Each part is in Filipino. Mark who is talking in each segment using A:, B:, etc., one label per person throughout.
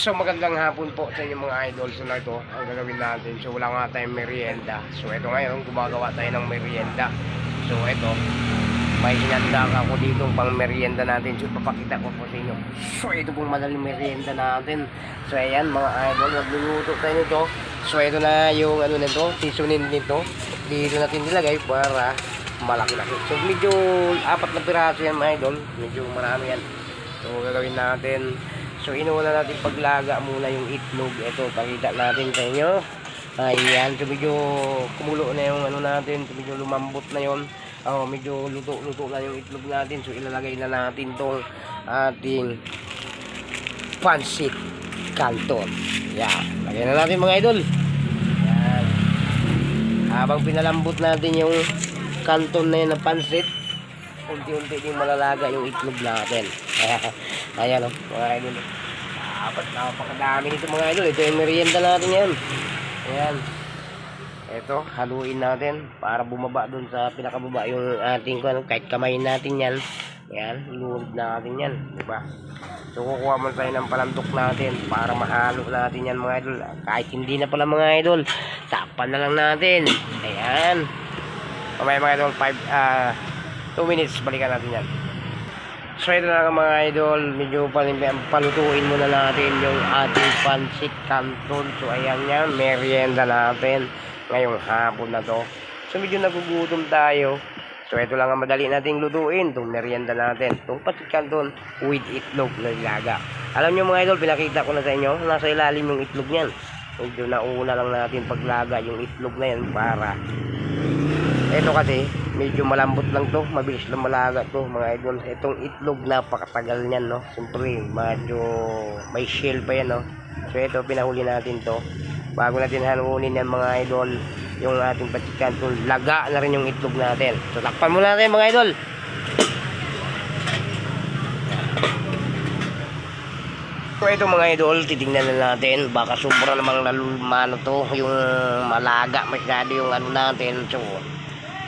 A: So magandang hapon po sa inyo mga idol. So na ito ang gagawin natin. So wala nga tayong merienda. So ito ngayon gumagawa tayo ng merienda. So ito may hinanda ako dito pang merienda natin. So papakita ko po sa inyo. So ito pong madaling merienda natin. So ayan mga idol, magluluto tayo nito. So ito na yung ano nito, seasoning nito. Dito natin nilagay para malaki-laki. So medyo 4 na piraso yan mga idol. Medyo marami yan. So gagawin natin. So inuuna natin paglaga muna yung itlog. Ito pakita natin sa inyo. Ayan, so medyo kumulo na yung ano natin. So medyo lumambot na yon. Medyo luto-luto na yung itlog natin. So ilalagay na natin tong ating pancit canton. Yan, lagyan na natin mga idol. Yan. Habang pinalambot natin yung canton na yun ng pancit, unti-unti din malalaga yung itlog natin. Ayan o, mga idol. Napakadami nito mga idol. Ito yung merienda natin yan. Ayan. Ito, haluin natin para bumaba dun sa pinakababa yung ating kahit kamay natin yan. Ayan, iluwag natin yan. Diba? So, kukuha mo tayo ng palantok natin para mahalo natin yan mga idol. Kahit hindi na pala mga idol, tapan na lang natin. Ayan. Mamaya mga idol, 2 minutes, balikan natin yan. So ito na mga idol, medyo palutuin muna natin yung ating pancit canton. So ayan yan, merienda natin ngayong hapon na to. So medyo nagugutom tayo. So ito lang ang madali nating lutuin, itong merienda natin, itong pancit canton with itlog na nilaga. Alam nyo mga idol, pinakita ko na sa inyo, nasa ilalim yung itlog nyan. Medyo nauna lang natin paglaga yung itlog na yan para ito kasi medyo malambot lang to, mabilis lang malaga to mga idol. Itong itlog napakatagal niyan, no. Siyempre medyo may shell pa yan, no. So ito pinahuli natin to. Bago natin halunin yan mga idol, yung ating pancit canton, laga na rin yung itlog natin. So takpan muna natin mga idol. So ito mga idol, titingnan na natin. Baka sobra namang lalumano to, yung malaga masyado yung ano natin. So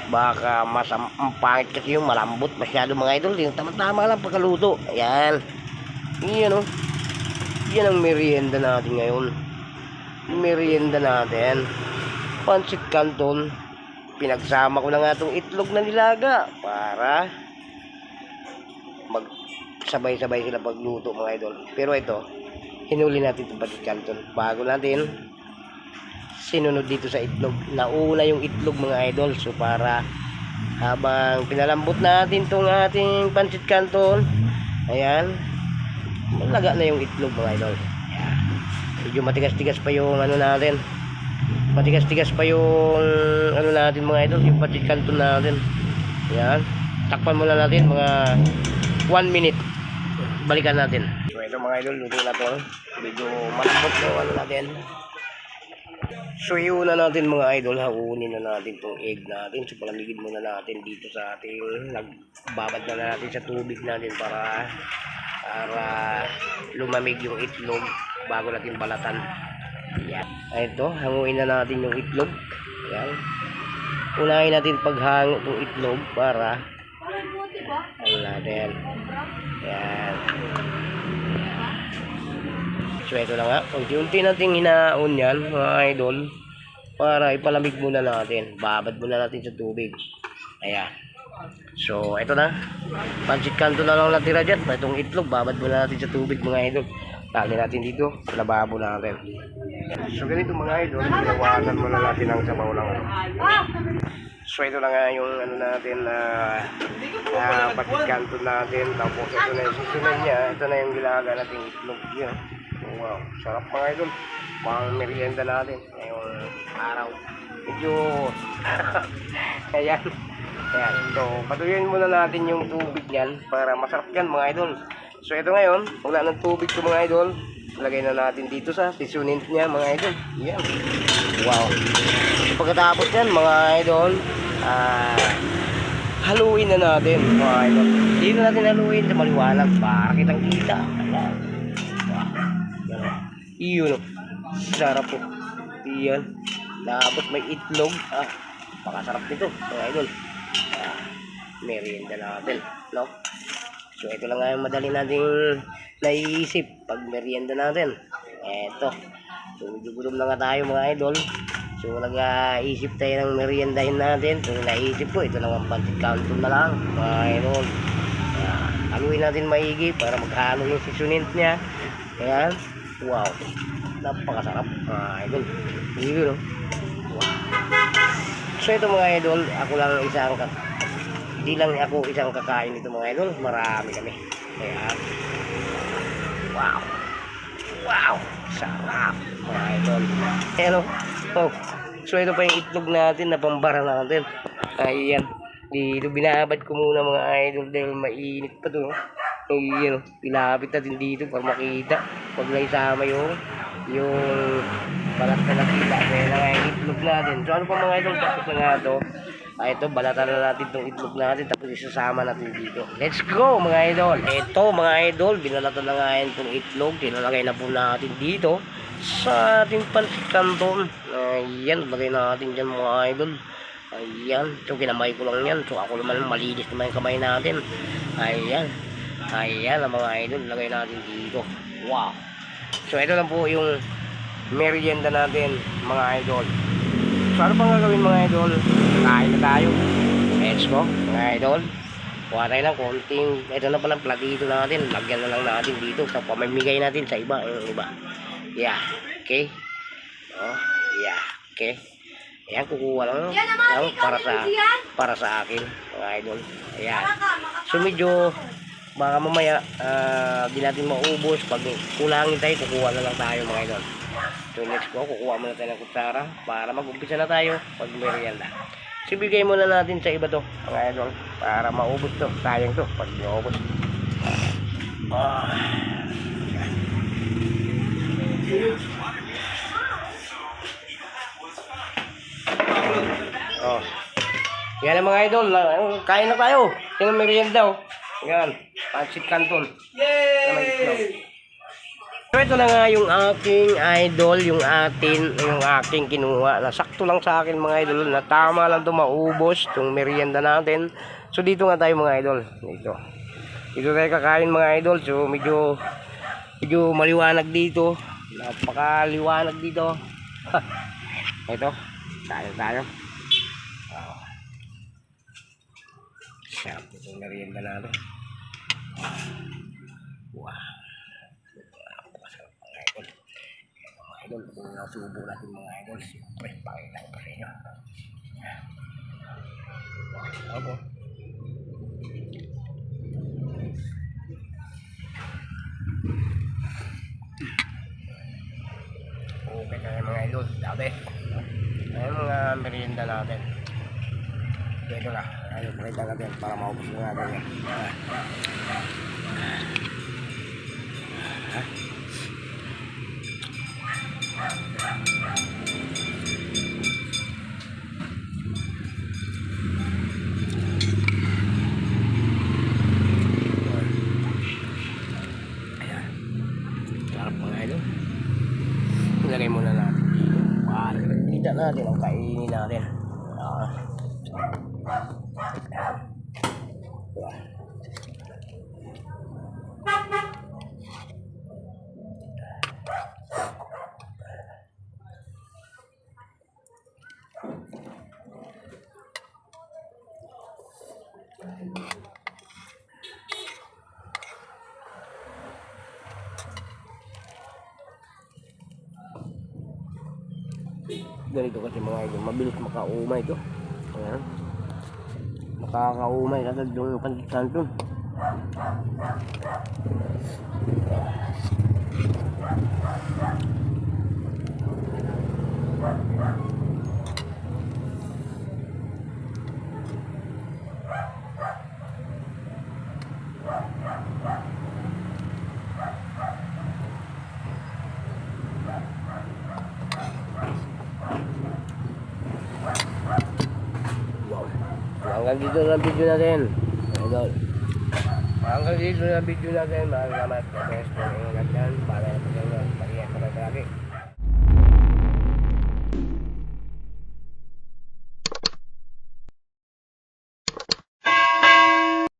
A: baka pangit kasi yung malambot masyado mga idol. Yung tama-tama lang pagkaluto. Ayan. Yan o. Yan ang merienda natin ngayon. Merienda natin, pancit canton. Pinagsama ko na nga itong itlog na nilaga para magsabay-sabay sila pagluto mga idol. Pero ito, hinuli natin itong pancit canton bago natin sinunod dito sa itlog. Nauna yung itlog mga idol. So para habang pinalambot natin itong ating pancit canton, ayan, malaga na yung itlog mga idol. Ayan. Medyo matigas-tigas pa yung ano natin. Matigas-tigas pa yung ano natin mga idol, yung pancit canton natin. Ayan. Takpan muna natin mga 1 minute. Balikan natin. So ito mga idol, luto na to. Medyo malambot na ano natin. So iuna natin mga idol, hakunin na natin itong egg natin. So palamigin muna natin dito sa ating, nagbabad na natin sa tubig natin para lumamig yung itlog bago natin balatan. Ayan. Ito, hanguin na natin yung itlog. Ayan. Unahin natin paghango itong itlog para ano natin. Ayan. So ito na nga, unti-unti natin hinaon yan mga idol para ipalamig muna natin. Babad muna natin sa tubig. Ayan. So ito na, pancit canton na lang natira dyan. Itong itlog, babad muna natin sa tubig mga idol. Tali natin dito sa lababo natin. So ganito mga idol, pinawasan muna natin ang sabaw lang. So ito na nga yung ano natin na pancit canton natin. Tapos ito na yung susunod niya. Ito na yung gilaga nating itlog niya. Wow, sarap mga idol. Pang merienda natin ngayong araw. Medyo ayan. Ayan. So patuloyin muna natin yung tubig niyan para masarap yan mga idol. So ito ngayon, wala ng tubig to mga idol. Lagay na natin dito sa seasoning niya mga idol. Ayan. Wow. So pagkatapos yan mga idol, haluin na natin mga idol. Dito natin haluin sa maliwanag para kitang kita. Ayan. Iyon, sarap po. Iyan. Dapat may itlog. Pakasarap nito mga idol. Merienda natin, no? So ito lang nga yung madali nating naiisip pag merienda natin. Eto. So, medyo gutom na nga tayo mga idol. So, nag-iisip tayo ng meriendahin natin. So, naisip ko, ito lang ang pancit canton na lang mga idol. Haluin natin maigi para maghalo yung seasonint niya. Ayan. Wow. Napakasarap mga idol. Sige no? Wow. So, ito mga idol, ako lang isang hindi lang ako isang kakain nito mga idol. Marami kami. Ayan. Wow. Wow. Sarap mga idol. Ayan o. Oh. So ito pa yung itlog natin na pambara natin. Ayan. Dito binabad ko muna mga idol dahil mainit pa to. Ayan o. Pilapit natin dito para makita. Pag naisama yung balat na nakita. Kaya na nga yung itlog natin. So ano pa mga idol? Tapos na nga ito. Ito, balatan na natin itong itlog natin. Tapos isasama natin dito. Let's go mga idol. Ito mga idol. Binalatan na nga itong itlog. Tinalagay na po natin dito sa ating pancit canton. Ayan, lagay natin dyan mga idol. Ayan, so kinamay ko lang yan. So ako naman malinis naman yung kamay natin. Ayan, ayan ang mga idol, lagay natin dito. Wow. So ito lang po yung merienda natin mga idol. So ano pang gagawin mga idol? Kain na tayo. Let's go mga idol. Kuha tayo ng konting, ito na palang platito natin. Lagyan na lang natin dito sa pamimigay natin sa iba. Yung iba. Yeah, okay. Oh, yeah, okay. Ayan, kukuha lang para sa akin, mga idol. Ayan. So medyo baka mamaya di natin maubos. Pag kulangin tayo, kukuha na lang tayo mga idol. So next ko, kukuha muna tayo ng kutsara para mag-umpisa na tayo pag merienda. So bigay muna natin sa iba to, mga idol, para maubos to. Sayang to pag maubos. Oh. Yan ang mga idol, kain na tayo. Yan ang merienda oh. Yan, pancit canton. Yay! So ito na nga yung aking idol, yung aking kinuha. Nasakto lang sa akin mga idol, na tama lang ito maubos itong merienda natin. So dito nga tayo mga idol. Dito tayo kakain mga idol. So medyo maliwanag dito. Napakaliwanag dito. Ito, tayo. Sarap itong merienda natin. Wow. Napakasarap mga idol. Mga idol, kung nasubo natin mga idol, siyempre, pakita ko pa sa inyo. Wow. Okay na mga idol, sabi. Ayan mga merienda natin. Ito na, ayun, pakita natin para maubos na natin yan. Ayan, sarap mga idol. Ilagay muna natin para kita natin ang kainin natin. Ganito kasi mga idol, mabilis makaumay ito. Ayan, makakaumay agad yung pancit canton. Hanggang dito na video natin. Idol. Hanggang dito na video natin. Maraming salamat. God bless po. Ingat yan. Para sa pag-iingat. Pag-iingat.